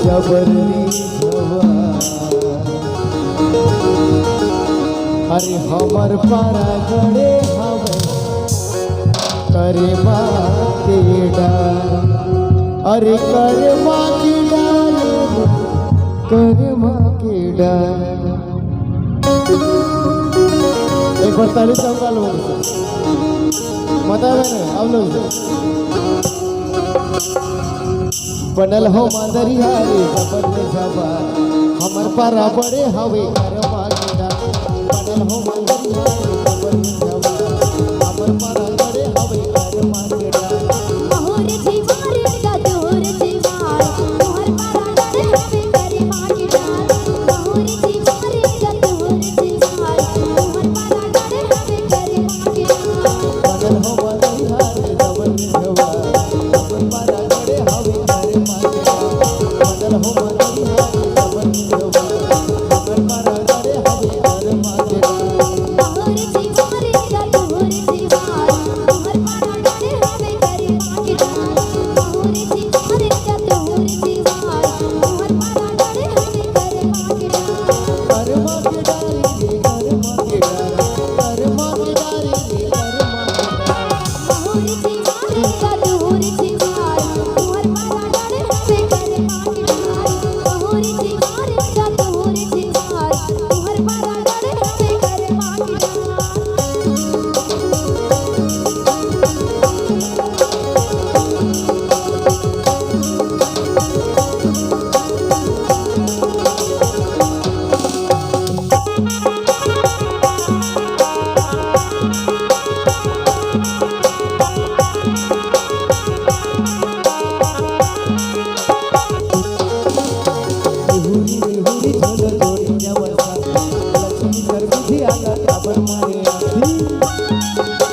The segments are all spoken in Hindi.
जबरली हवा अरे हमर पारा गड़े हवे करे के डार अरे करे के डार करे के डार एक बार ताली चौका लो बतावे ना अब लोग बनल हो मादरी हारे जबर में जबर हमर पारा बड़े हवे करवा के डार बनल हो मादरी हारे जबर में जबर हमर पारा बड़े हवे करवा के डार मोहर जीवार का तोहर जीवार मोहर पारा गड़े हवे करवा के डार मोहर जीवार का तोहर जीवार मोहर पारा गड़े हवे करवा के डार बनल हो मादरी हारे जबर में जबर हमर पारा बड़े हवे करवा के डार बनल हो मादरी हारे जबर में जबर हमर पारा बड़े हवे करवा के डार मोहर जीवार का तोहर जीवार मोहर पारा गड़े हवे करवा के डार मोहर जीवार का तोहर जीवार मोहर पारा गड़े हवे करवा के डार करवा के डारी रे करवा के डार करवा के डारी रे करवा के डार मोहर जीवार का तोहर जीवार मोहर पारा गड़े हवे करवा के डार मोहर जीवार का तोहर जीवार मोहर पारा गड़े हवे करवा के हुरी हुरी झल जोड़ी जवसा लक्ष्मी सरबुधी आला काबर मारे आधी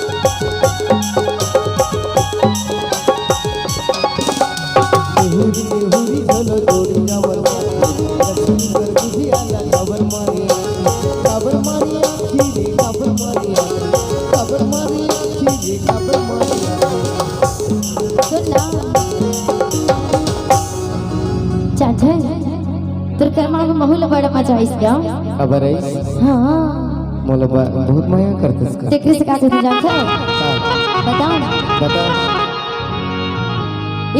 हुरी हुरी झल जोड़ी जवसा लक्ष्मी सरबुधी आला काबर मारे आधी रे काबर मारे आधी काबर मारे आधी रे काबर मारे आधी सुनना चाचा तोर कर्मा में महूल बड़ा मजा इसका खबर है हाँ मोला बहुत माया करते इसका देखने से का तू जानता है बताओ ना बता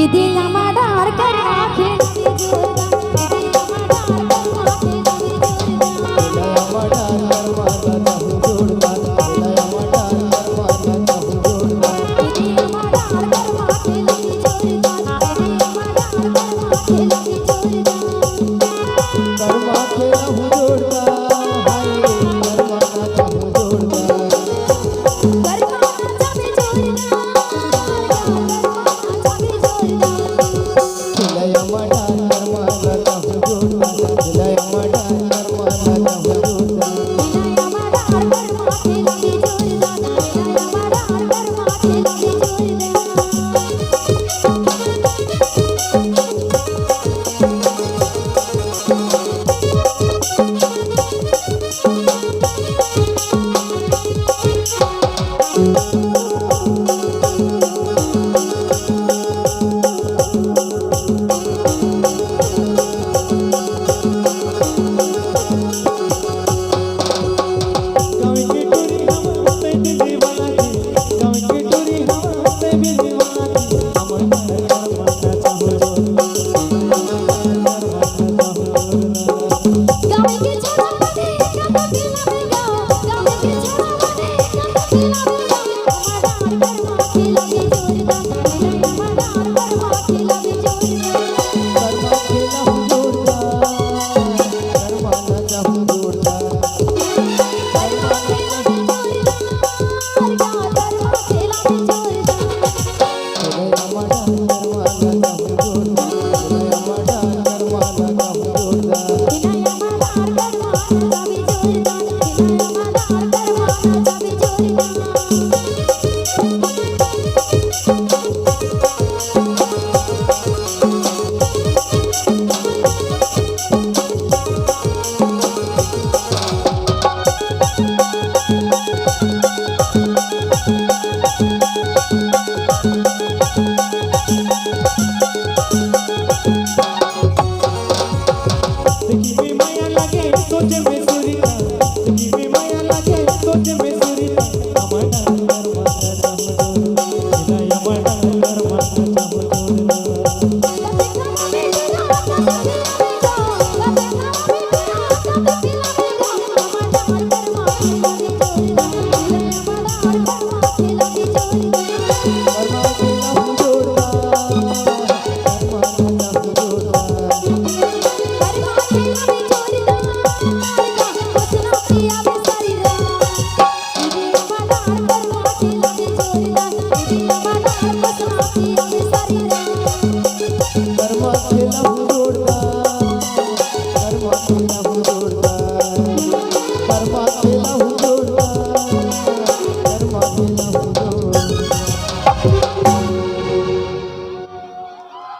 इदी हमारा कर्मा खेल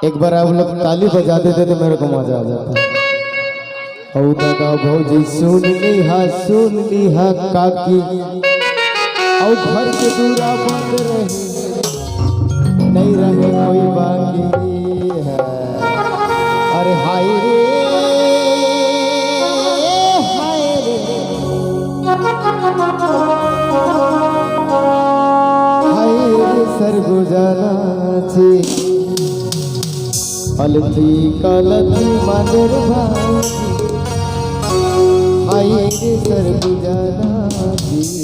एक बार आप लोग ताली बजा देते तो मेरे को मजा आ जाता। औ दादा भौजी सुन लिहा काकी और घर के दूरा बंद रहे नहीं रहे कोई बाकी है। अरे हाय रे सरगुजारा छे अलथी कलथी मादर भाई हाय रे सरगुजारा छे।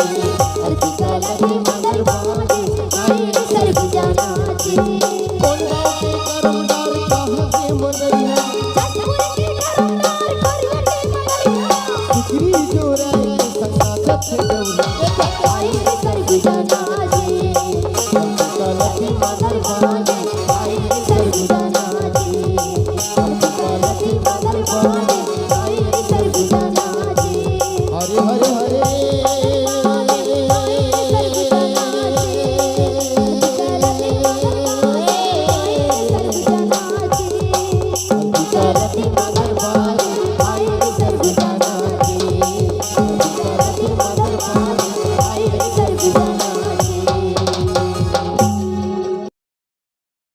अर्जी कलगे मगर बाजे आई रे सरगुजा नाचे कोंडाव के करमदार कहाँ के मनरिया जसपुर के करमदार करिया के मगरिया बिक्री जोराई संगा जत डौला आई रे सरगुजा